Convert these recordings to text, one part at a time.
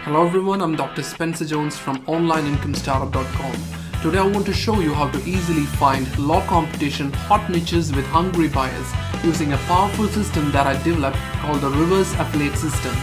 Hello everyone, I'm Dr. Spencer Jones from OnlineIncomeStartup.com. Today I want to show you how to easily find low competition hot niches with hungry buyers using a powerful system that I developed called the Reverse Affiliate System.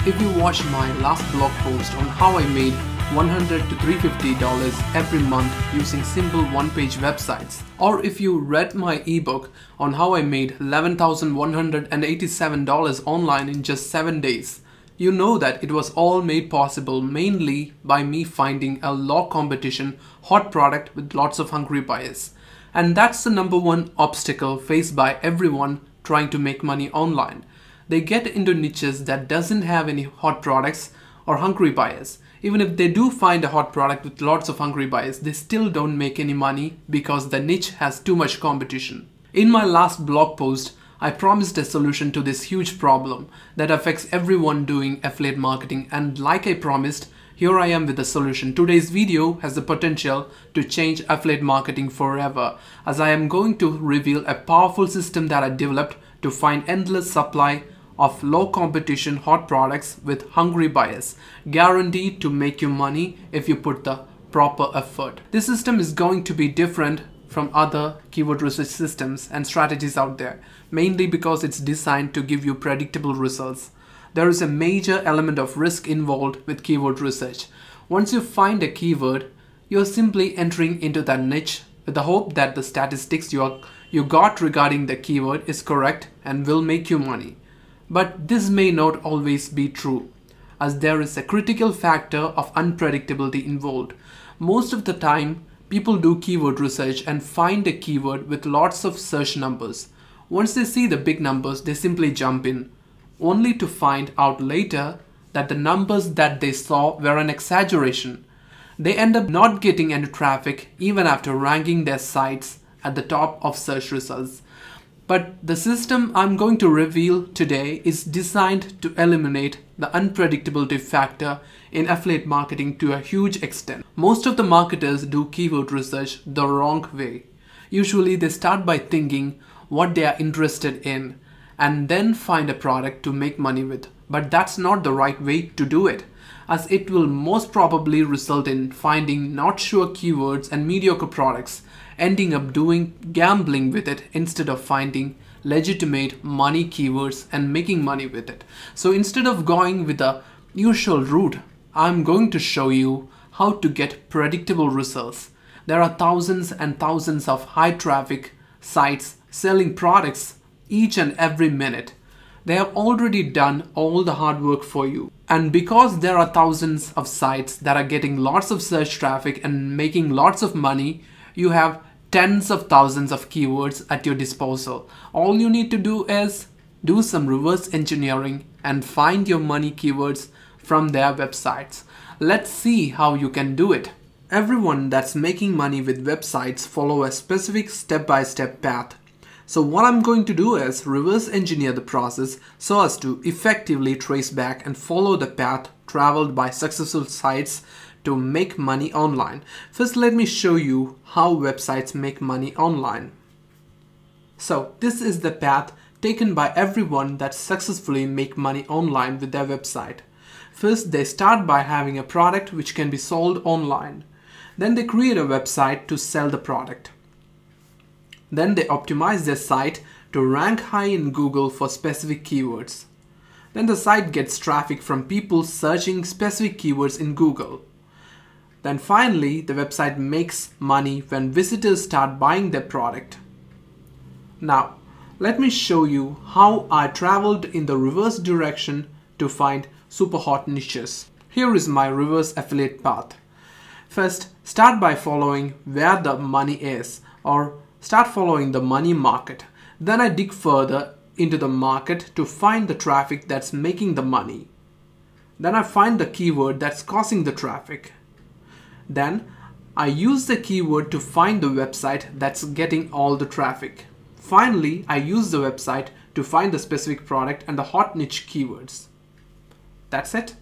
If you watched my last blog post on how I made $100 to $350 every month using simple one-page websites, or if you read my ebook on how I made $11,187 online in just 7 days, you know that it was all made possible mainly by me finding a low competition hot product with lots of hungry buyers. And that's the number one obstacle faced by everyone trying to make money online. They get into niches that doesn't have any hot products or hungry buyers. Even if they do find a hot product with lots of hungry buyers, they still don't make any money because the niche has too much competition. In my last blog post, I promised a solution to this huge problem that affects everyone doing affiliate marketing, and like I promised, here I am with the solution. Today's video has the potential to change affiliate marketing forever, as I am going to reveal a powerful system that I developed to find endless supply of low competition hot products with hungry buyers, guaranteed to make you money if you put the proper effort. This system is going to be different from other keyword research systems and strategies out there, mainly because it's designed to give you predictable results. There is a major element of risk involved with keyword research. Once you find a keyword, you're simply entering into that niche with the hope that the statistics you got regarding the keyword is correct and will make you money. But this may not always be true, as there is a critical factor of unpredictability involved. Most of the time, people do keyword research and find a keyword with lots of search numbers. Once they see the big numbers, they simply jump in, only to find out later that the numbers that they saw were an exaggeration. They end up not getting any traffic even after ranking their sites at the top of search results. But the system I'm going to reveal today is designed to eliminate the unpredictability factor in affiliate marketing to a huge extent. Most of the marketers do keyword research the wrong way. Usually they start by thinking what they are interested in and then find a product to make money with. But that's not the right way to do it, as it will most probably result in finding not sure keywords and mediocre products, ending up doing gambling with it instead of finding legitimate money keywords and making money with it. So instead of going with the usual route, I'm going to show you how to get predictable results. There are thousands and thousands of high traffic sites selling products each and every minute. They have already done all the hard work for you. And because there are thousands of sites that are getting lots of search traffic and making lots of money, you have tens of thousands of keywords at your disposal. All you need to do is do some reverse engineering and find your money keywords from their websites. Let's see how you can do it. Everyone that's making money with websites follow a specific step-by-step path. So what I'm going to do is reverse engineer the process so as to effectively trace back and follow the path traveled by successful sites to make money online. First, let me show you how websites make money online. So this is the path taken by everyone that successfully make money online with their website. First, they start by having a product which can be sold online. Then they create a website to sell the product. Then they optimize their site to rank high in Google for specific keywords. Then the site gets traffic from people searching specific keywords in Google. Then finally, the website makes money when visitors start buying their product. Now, let me show you how I traveled in the reverse direction to find super hot niches. Here is my reverse affiliate path. First, start by following where the money is, or start following the money market. Then I dig further into the market to find the traffic that's making the money. Then I find the keyword that's causing the traffic. Then I use the keyword to find the website that's getting all the traffic. Finally, I use the website to find the specific product and the hot niche keywords. That's it.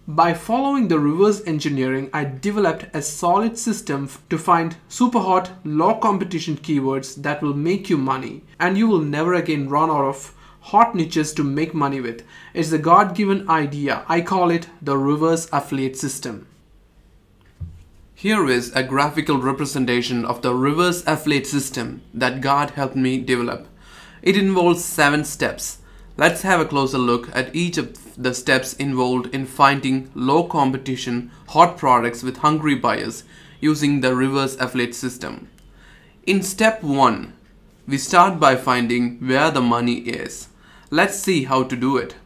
By following the reverse engineering, I developed a solid system to find super hot, low competition keywords that will make you money, and you will never again run out of hot niches to make money with. It's a God-given idea. I call it the reverse affiliate system. Here is a graphical representation of the reverse affiliate system that God helped me develop. It involves 7 steps. Let's have a closer look at each of the steps involved in finding low competition hot products with hungry buyers using the reverse affiliate system. In step 1, we start by finding where the money is. Let's see how to do it.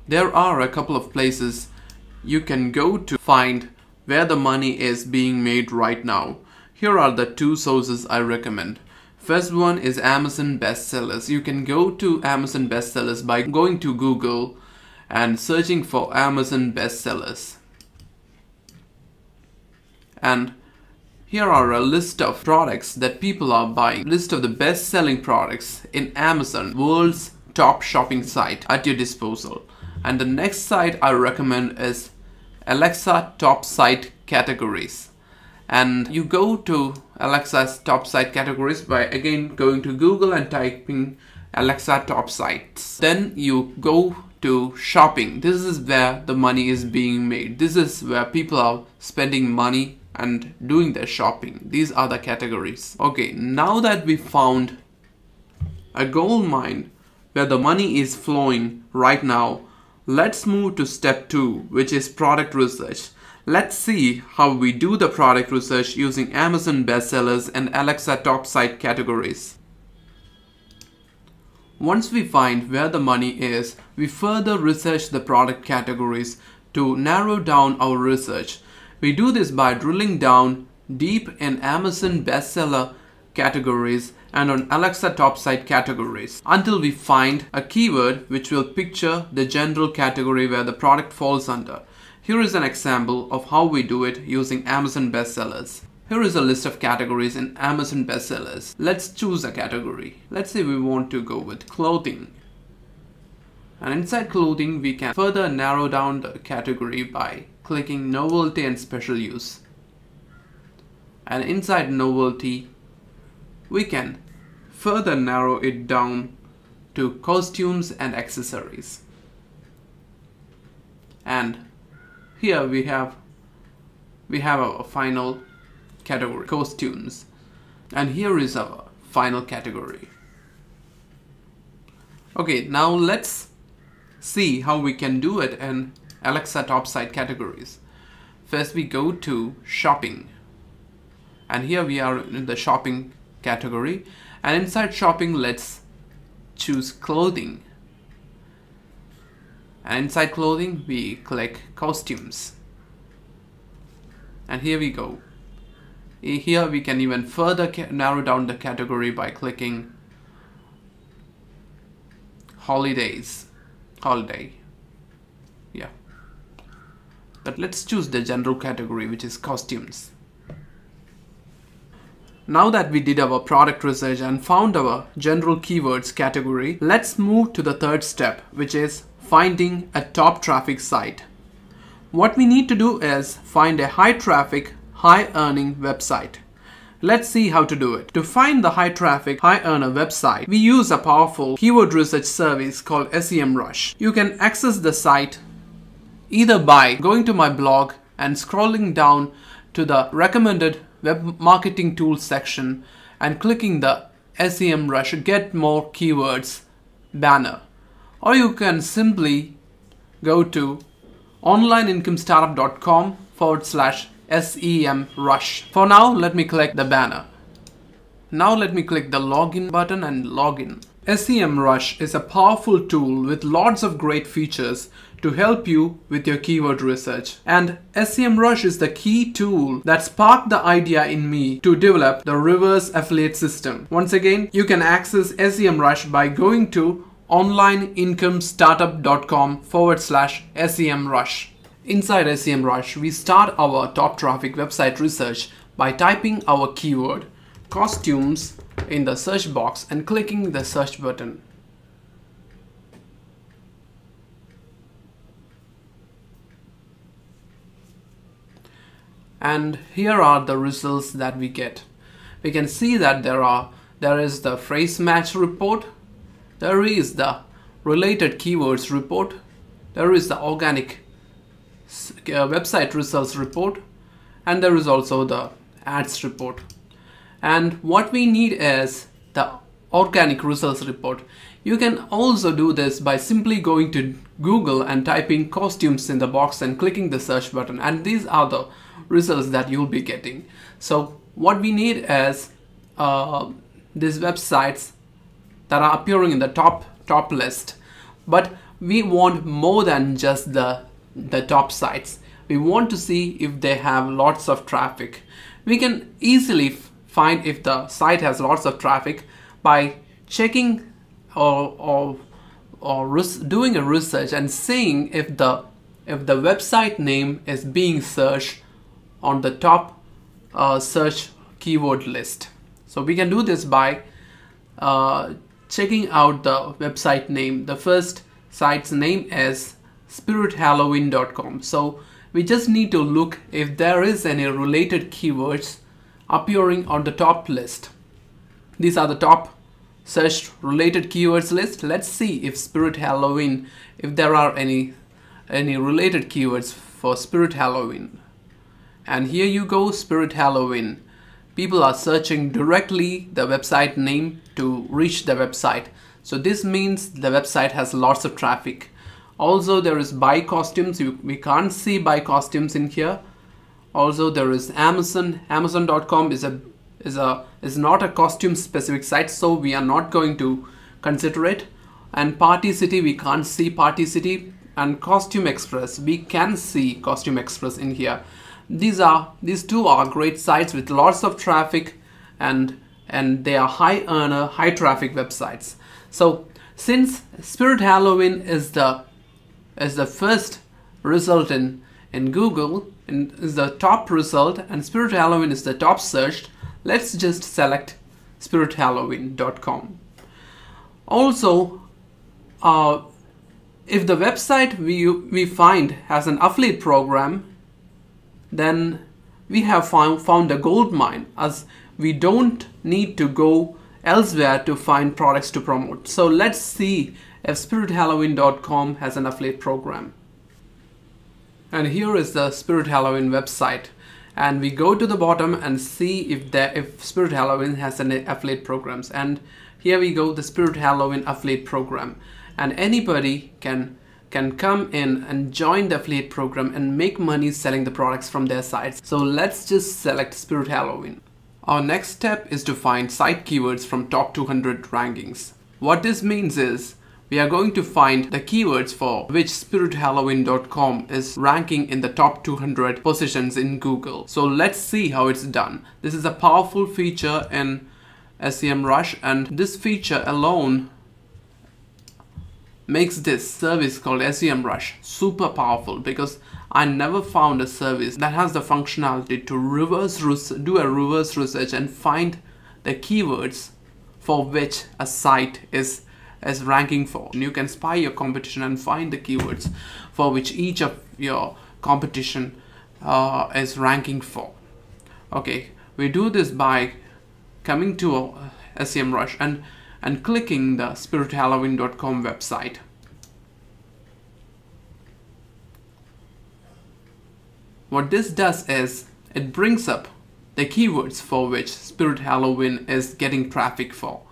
There are a couple of places you can go to find where the money is being made right now. Here are the 2 sources I recommend. First one is Amazon bestsellers. You can go to Amazon bestsellers by going to Google and searching for Amazon bestsellers. And here are a list of products that people are buying. List of the best-selling products in Amazon, world's top shopping site, at your disposal. And the next site I recommend is Alexa top site categories. And you go to Alexa's top site categories by again going to Google and typing Alexa top sites. Then you go to shopping. This is where the money is being made. This is where people are spending money and doing their shopping. These are the categories. Okay, now that we found a gold mine where the money is flowing right now, let's move to step 2, which is product research. Let's see how we do the product research using Amazon bestsellers and Alexa top site categories. Once we find where the money is, we further research the product categories to narrow down our research. We do this by drilling down deep in Amazon bestseller categories and on Alexa top site categories until we find a keyword which will picture the general category where the product falls under. Here is an example of how we do it using Amazon bestsellers. Here is a list of categories in Amazon bestsellers. Let's choose a category. Let's say we want to go with clothing. And inside clothing, we can further narrow down the category by clicking novelty and special use. And inside novelty, we can further narrow it down to costumes and accessories. And here we have our final category, costumes. And here is our final category. Okay, now let's see how we can do it in Alexa top site categories. First we go to shopping. And here we are in the shopping category. And inside shopping, let's choose clothing. And inside clothing, we click costumes. And here we go. Here we can even further narrow down the category by clicking holiday. Yeah. But let's choose the general category, which is costumes. Now that we did our product research and found our general keywords category, let's move to the third step, which is finding a top traffic site. What we need to do is find a high traffic, high earning website. Let's see how to do it. To find the high traffic, high earner website, we use a powerful keyword research service called SEMrush. You can access the site either by going to my blog and scrolling down to the recommended web marketing tools section and clicking the SEMrush Get More Keywords banner. Or you can simply go to onlineincomestartup.com/SEMrush. For now, let me click the banner. Now let me click the login button and login. SEMrush is a powerful tool with lots of great features to help you with your keyword research. And SEMrush is the key tool that sparked the idea in me to develop the reverse affiliate system. Once again, you can access SEMrush by going to onlineincomestartup.com/SEMrush. Inside SEMrush, we start our top traffic website research by typing our keyword costumes in the search box and clicking the search button. And here are the results that we get. We can see that there is the phrase match report, there is the related keywords report, there is the organic website results report, and there is also the ads report. And what we need is the organic results report. You can also do this by simply going to Google and typing costumes in the box and clicking the search button, and these are the results that you'll be getting. So what we need is these websites that are appearing in the top list, but we want more than just the top sites. We want to see if they have lots of traffic. We can easily find if the site has lots of traffic by checking or doing a research and seeing if the website name is being searched on the top search keyword list. So we can do this by checking out the website name. The first site's name is spirithalloween.com. So we just need to look if there is any related keywords appearing on the top list. These are the top searched related keywords list. Let's see if Spirit Halloween, if there are any related keywords for Spirit Halloween. And here you go, Spirit Halloween. People are searching directly the website name to reach the website. So this means the website has lots of traffic. Also there is buy costumes. We can't see buy costumes in here. Also there is Amazon. Amazon.com is not a costume specific site, so we are not going to consider it. And Party City, we can't see Party City. And Costume Express, we can see Costume Express in here. These two are great sites with lots of traffic, and they are high earner, high traffic websites. So since Spirit Halloween is the first result in Google, and is the top result, and Spirit Halloween is the top searched, let's just select spirithalloween.com. Also, if the website we find has an affiliate program, then we have found a gold mine, as we don't need to go elsewhere to find products to promote. So let's see if spirithalloween.com has an affiliate program. And here is the Spirit Halloween website, and we go to the bottom and see if Spirit Halloween has any affiliate programs. And here we go, the Spirit Halloween affiliate program, and anybody can come in and join the affiliate program and make money selling the products from their sites. So let's just select Spirit Halloween. Our next step is to find site keywords from top 200 rankings. What this means is we are going to find the keywords for which spirithalloween.com is ranking in the top 200 positions in Google. So let's see how it's done. This is a powerful feature in SEMrush, and this feature alone makes this service called SEMrush super powerful, because I never found a service that has the functionality to do a reverse research and find the keywords for which a site is ranking for. And you can spy your competition and find the keywords for which each of your competition is ranking for. Okay, we do this by coming to SEMrush and clicking the spirithalloween.com website. What this does is it brings up the keywords for which Spirit Halloween is getting traffic for.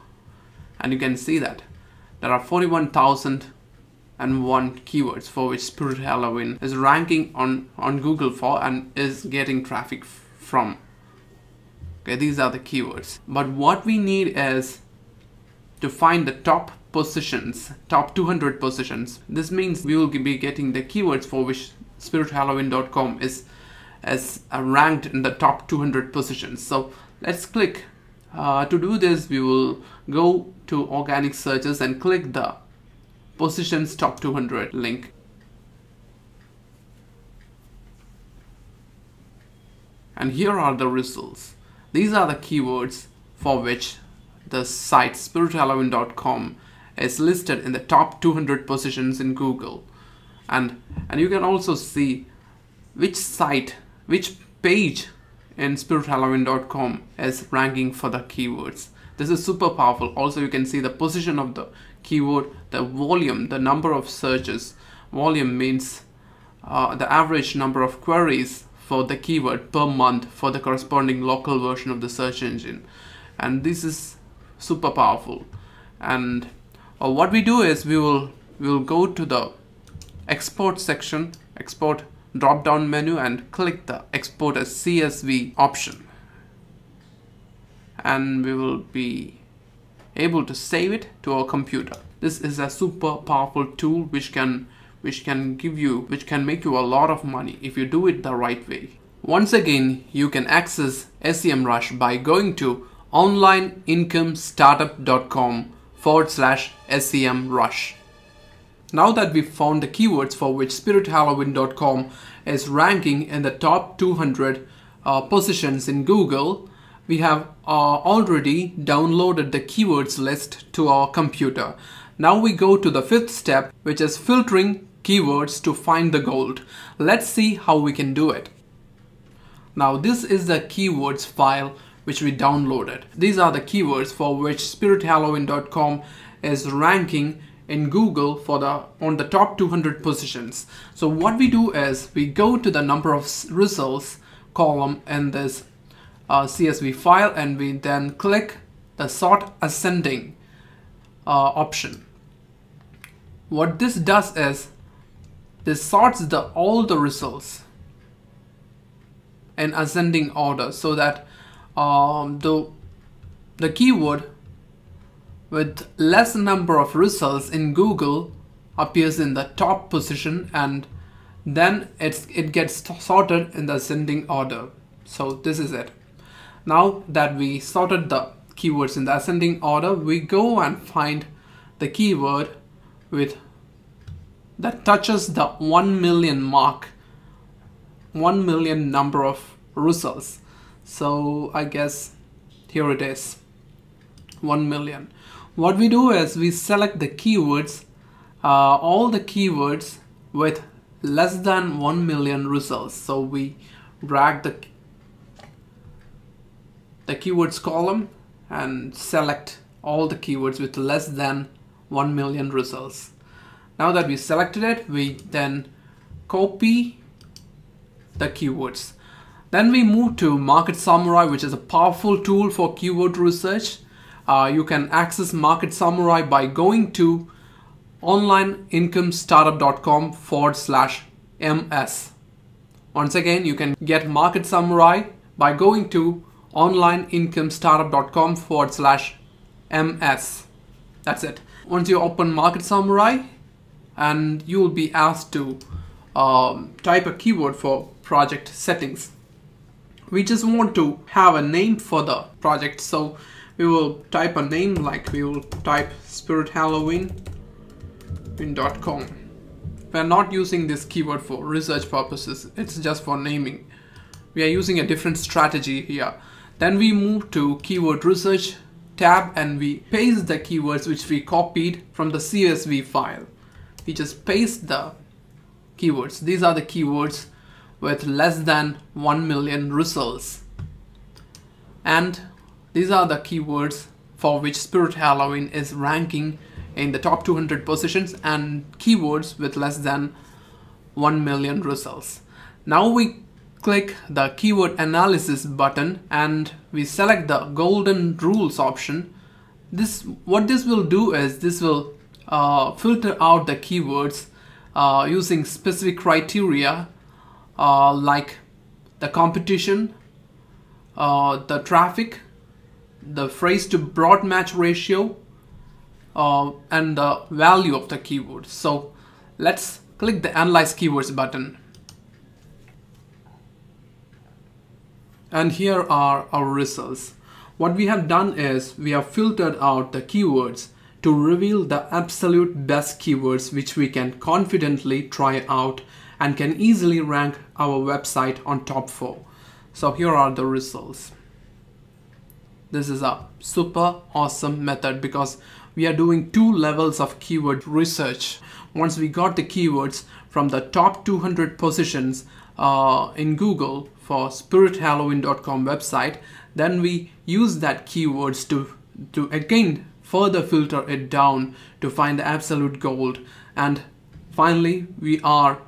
And you can see that there are 41,001 keywords for which Spirit Halloween is ranking on Google for and is getting traffic from. Okay, these are the keywords. But what we need is to find the top positions, top 200 positions. This means we will be getting the keywords for which spirithalloween.com is ranked in the top 200 positions. So let's click. To do this, we will go to organic searches and click the positions top 200 link. And here are the results. These are the keywords for which the site spirithalloween.com is listed in the top 200 positions in Google. And you can also see which site, which page in spirithalloween.com is ranking for the keywords. This is super powerful. Also, you can see the position of the keyword, the volume, the number of searches. Volume means the average number of queries for the keyword per month for the corresponding local version of the search engine. And this is super powerful. And what we do is we will go to the export section, export drop down menu, and click the export as CSV option, and we will be able to save it to our computer. This is a super powerful tool which can make you a lot of money if you do it the right way. Once again, you can access SEMrush by going to onlineincomestartup.com/SEMrush. Now that we've found the keywords for which spirithalloween.com is ranking in the top 200 positions in Google, we have already downloaded the keywords list to our computer. Now we go to the fifth step, which is filtering keywords to find the gold. Let's see how we can do it. Now this is the keywords file which we downloaded. These are the keywords for which spirithalloween.com is ranking in Google on the top 200 positions. So what we do is we go to the number of results column in this CSV file, and we then click the sort ascending option. What this does is this sorts all the results in ascending order, so that the keyword with less number of results in Google appears in the top position, and then it gets sorted in the ascending order. So this is it. Now that we sorted the keywords in the ascending order, we go and find the keyword that touches the 1 million mark, 1 million number of results. So I guess here it is, 1 million. What we do is we select the keywords, all the keywords with less than 1 million results. So we drag the keywords column and select all the keywords with less than 1 million results. Now that we selected it, we then copy the keywords. Then we move to Market Samurai, which is a powerful tool for keyword research. You can access Market Samurai by going to onlineincomestartup.com/ms. Once again, you can get Market Samurai by going to onlineincomestartup.com/ms. That's it. Once you open Market Samurai, and you will be asked to type a keyword for project settings. We just want to have a name for the project, so we will type a name, like we will type spirithalloween.com. We are not using this keyword for research purposes, it's just for naming. We are using a different strategy here. Then we move to keyword research tab, and we paste the keywords which we copied from the CSV file. We just paste the keywords. These are the keywords with less than 1 million results. And these are the keywords for which Spirit Halloween is ranking in the top 200 positions, and keywords with less than 1 million results. Now we click the keyword analysis button and we select the golden rules option. What this will do is this will filter out the keywords using specific criteria like the competition, the traffic, the phrase to broad match ratio, and the value of the keyword. So let's click the analyze keywords button. And here are our results. What we have done is we have filtered out the keywords to reveal the absolute best keywords which we can confidently try out and can easily rank our website on top 4. So here are the results. This is a super awesome method because we are doing 2 levels of keyword research. Once we got the keywords from the top 200 positions in Google for spirithalloween.com website, then we use that keywords to again further filter it down to find the absolute gold. And finally, we are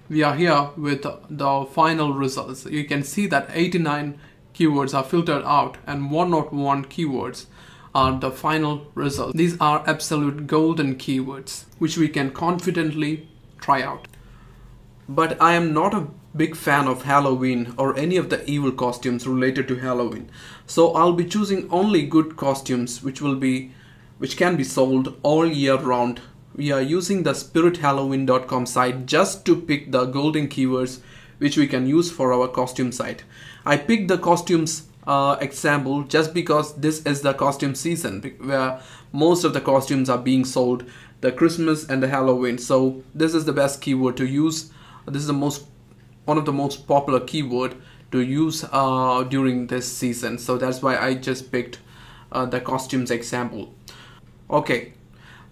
here with the final results. You can see that 89 keywords are filtered out and 101 keywords are the final results. These are absolute golden keywords which we can confidently try out. But I am not a big fan of Halloween or any of the evil costumes related to Halloween. So I'll be choosing only good costumes which can be sold all year round. We are using the spirithalloween.com site just to pick the golden keywords which we can use for our costume site. I picked the costumes example just because this is the costume season where most of the costumes are being sold, the Christmas and the Halloween. So this is the best keyword to use. This is one of the most popular keyword to use during this season. So that's why I just picked the costumes example. Okay,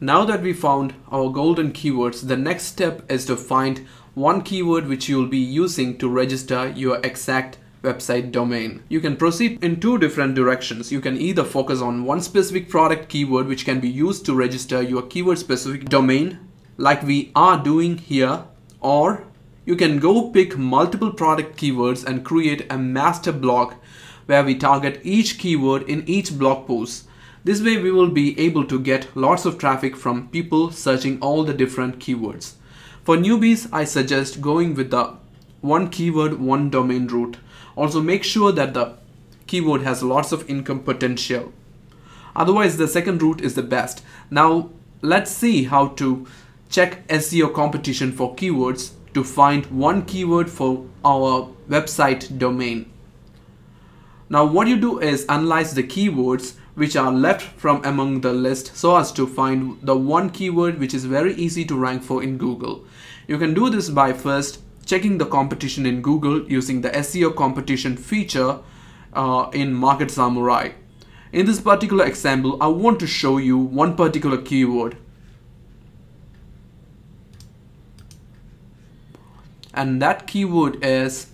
now that we found our golden keywords, the next step is to find one keyword which you'll be using to register your exact website domain. You can proceed in two different directions. You can either focus on one specific product keyword which can be used to register your keyword specific domain like we are doing here, or you can go pick multiple product keywords and create a master blog where we target each keyword in each blog post. This way we will be able to get lots of traffic from people searching all the different keywords. For newbies, I suggest going with the one keyword, one domain route. Also make sure that the keyword has lots of income potential. Otherwise, the second route is the best. Now let's see how to check SEO competition for keywords to find one keyword for our website domain. Now what you do is analyze the keywords which are left from among the list so as to find the one keyword which is very easy to rank for in Google. You can do this by first checking the competition in Google using the SEO competition feature in Market Samurai. In this particular example, I want to show you one particular keyword. And that keyword is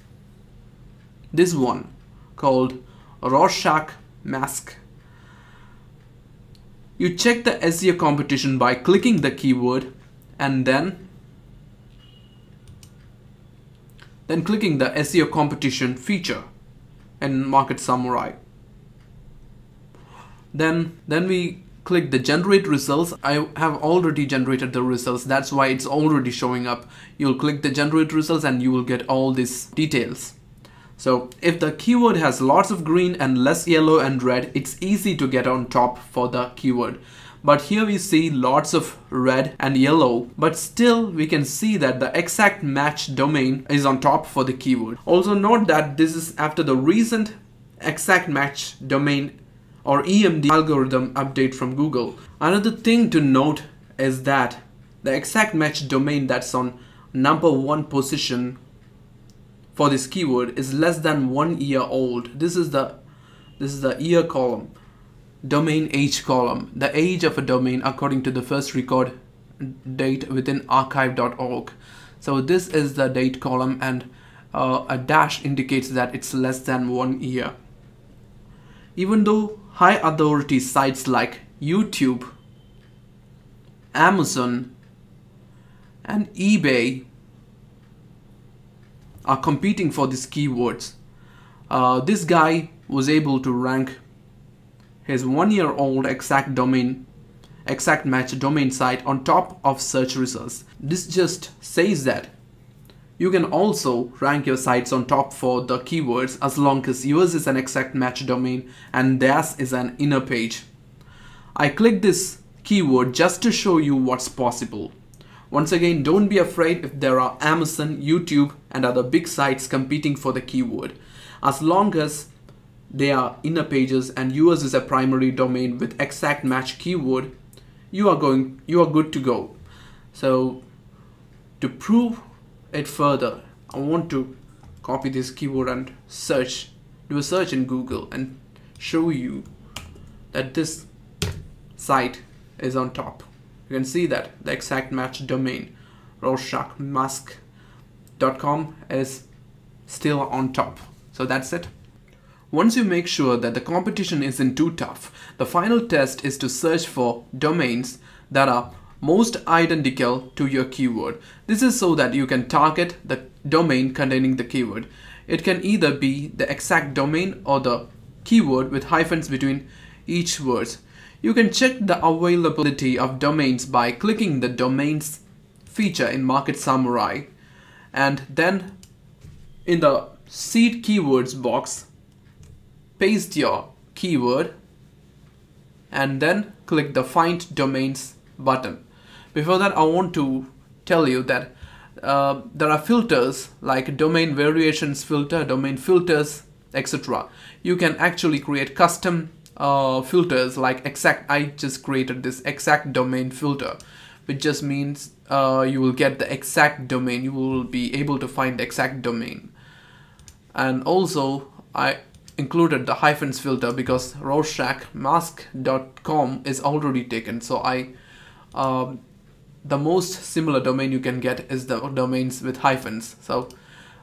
this one called Rorschach mask. You check the SEO competition by clicking the keyword and then clicking the SEO competition feature in Market Samurai. Then we click the generate results. I have already generated the results, that's why it's already showing up. You'll click the generate results and you will get all these details. So if the keyword has lots of green and less yellow and red, it's easy to get on top for the keyword. But here we see lots of red and yellow, but still we can see that the exact match domain is on top for the keyword. Also note that this is after the recent exact match domain or EMD algorithm update from Google. Another thing to note is that the exact match domain that's on #1 position for this keyword is less than 1 year old. This is the year column, domain age column, the age of a domain according to the first record date within archive.org. So this is the date column, and a dash indicates that it's less than 1 year. Even though high authority sites like YouTube, Amazon, and eBay are competing for these keywords, this guy was able to rank his 1 year old exact match domain site on top of search results. This just says that you can also rank your sites on top for the keywords as long as yours is an exact match domain and theirs is an inner page. I clicked this keyword just to show you what's possible. Once again, don't be afraid if there are Amazon, YouTube and other big sites competing for the keyword. As long as they are inner pages and yours is a primary domain with exact match keyword, you are good to go. So to prove it further, I want to copy this keyword and do a search in Google and show you that this site is on top. You can see that the exact match domain rorschachmask.com is still on top. So that's it. Once you make sure that the competition isn't too tough, the final test is to search for domains that are most identical to your keyword. This is so that you can target the domain containing the keyword. It can either be the exact domain or the keyword with hyphens between each word. You can check the availability of domains by clicking the domains feature in Market Samurai, and then in the seed keywords box, paste your keyword and then click the Find Domains button. Before that, I want to tell you that there are filters like domain variations filter, domain filters, etc. You can actually create custom filters like exact. I just created this exact domain filter, which just means you will get the exact domain. You will be able to find the exact domain. And also I included the hyphens filter because rorschachmask.com is already taken. So the most similar domain you can get is the domains with hyphens. So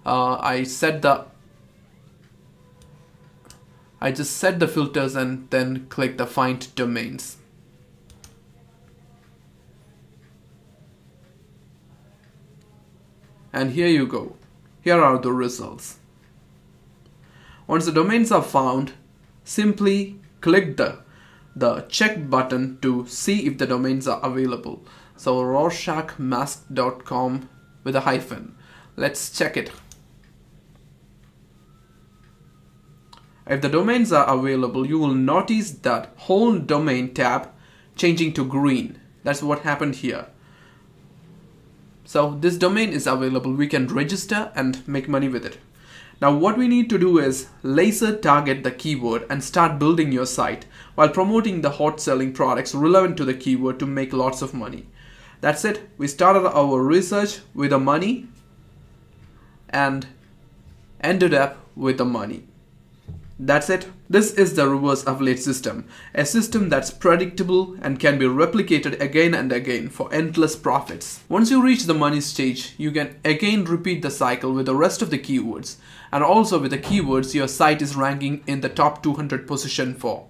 I just set the filters and then click the Find Domains. And here you go. Here are the results. Once the domains are found, simply click the check button to see if the domains are available. So rorschachmask.com with a hyphen. Let's check it. If the domains are available, you will notice that whole domain tab changing to green. That's what happened here. So this domain is available. We can register and make money with it. Now what we need to do is laser target the keyword and start building your site while promoting the hot selling products relevant to the keyword to make lots of money. That's it. We started our research with the money and ended up with the money. That's it. This is the reverse affiliate system, a system that's predictable and can be replicated again and again for endless profits. Once you reach the money stage, you can again repeat the cycle with the rest of the keywords, and also with the keywords your site is ranking in the top 200 position for.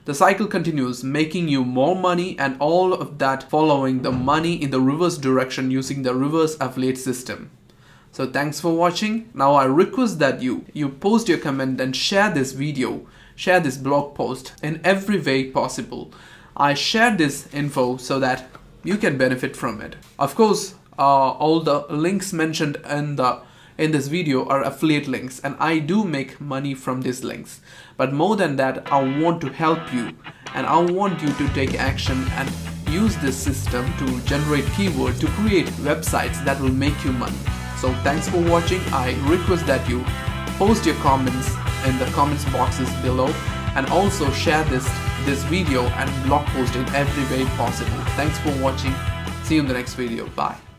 The cycle continues, making you more money, and all of that following the money in the reverse direction using the reverse affiliate system. So thanks for watching. Now I request that you post your comment and share this video, share this blog post in every way possible. I shared this info so that you can benefit from it. Of course, all the links mentioned in this video are affiliate links, and I do make money from these links. But more than that, I want to help you, and I want you to take action and use this system to generate keywords to create websites that will make you money. So thanks for watching. I request that you post your comments in the comments boxes below, and also share this video and blog post in every way possible. Thanks for watching. See you in the next video. Bye.